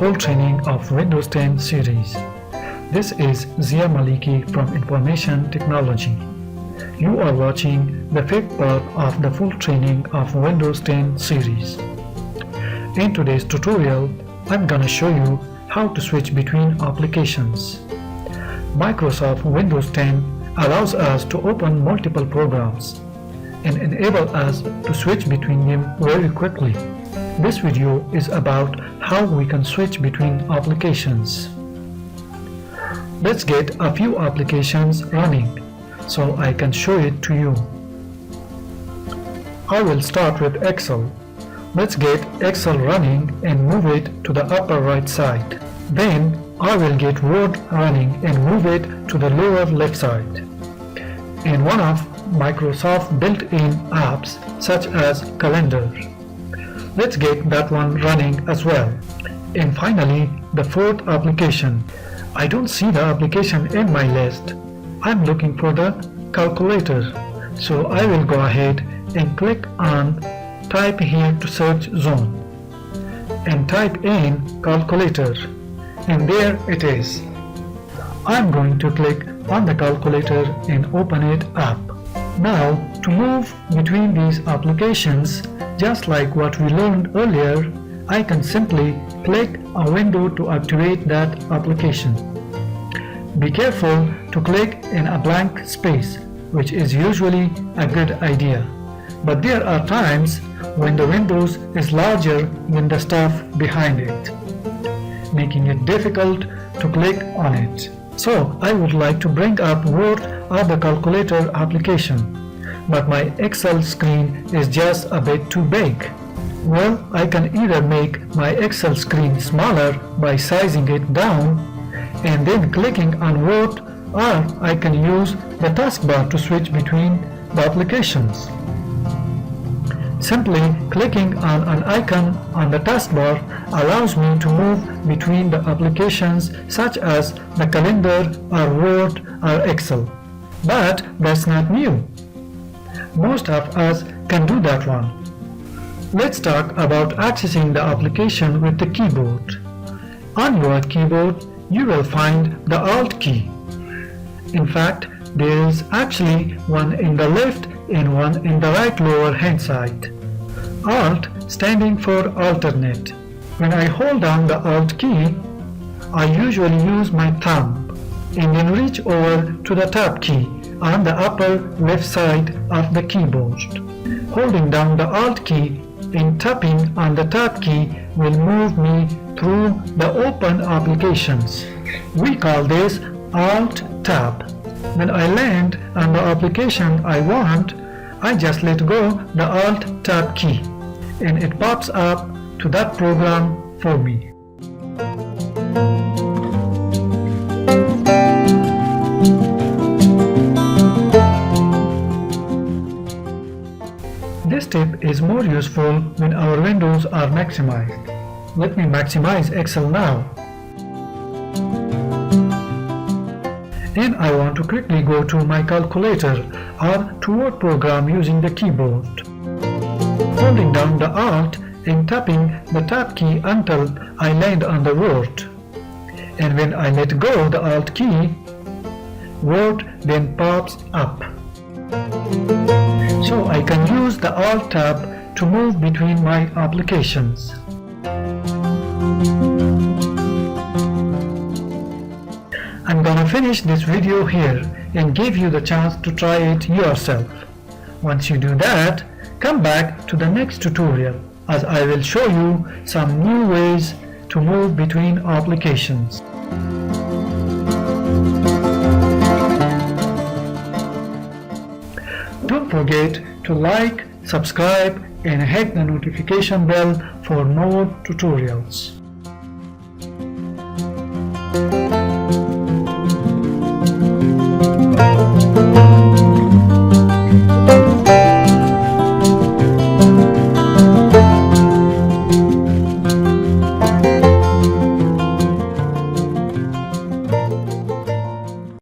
full training of Windows 10 series. This is Zia Maliki from Information Technology. You are watching the fifth part of the full training of Windows 10 series. In today's tutorial, I'm gonna show you how to switch between applications. Microsoft Windows 10 allows us to open multiple programs and enable us to switch between them very quickly. This video is about how we can switch between applications. Let's get a few applications running so I can show it to you. I will start with Excel. Let's get Excel running and move it to the upper right side. Then I will get Word running and move it to the lower left side. In one of Microsoft built-in apps such as Calendar. Let's get that one running as well. And finally, the fourth application. I don't see the application in my list. I'm looking for the calculator. So I will go ahead and click on Type here to search zone and type in calculator, and there it is. I'm going to click on the calculator and open it up. Now to move between these applications, just like what we learned earlier, I can simply click a window to activate that application. Be careful to click in a blank space, which is usually a good idea. But there are times when the windows is larger than the stuff behind it, making it difficult to click on it. So I would like to bring up Word or the calculator application, but my Excel screen is just a bit too big. Well, I can either make my Excel screen smaller by sizing it down and then clicking on Word, or I can use the taskbar to switch between the applications. Simply clicking on an icon on the taskbar allows me to move between the applications such as the calendar or Word or Excel. But that's not new. Most of us can do that one. Let's talk about accessing the application with the keyboard. On your keyboard, you will find the Alt key. In fact, there is actually one in the left and one in the right lower hand side. Alt standing for alternate. When I hold down the Alt key, I usually use my thumb and then reach over to the Tab key on the upper left side of the keyboard. Holding down the Alt key and tapping on the Tab key will move me through the open applications. We call this AltTab. When I land on the application I want, I just let go the AltTab key and it pops up to that program for me. This tip is more useful when our windows are maximized. Let me maximize Excel now. And I want to quickly go to my calculator or to Word program using the keyboard. Holding down the Alt and tapping the Tab key until I land on the Word. And when I let go the Alt key, Word then pops up. So I can use the Alt tab to move between my applications. I'm gonna finish this video here and give you the chance to try it yourself. Once you do that, come back to the next tutorial as I will show you some new ways to move between applications. Don't forget to like, subscribe and hit the notification bell for more tutorials.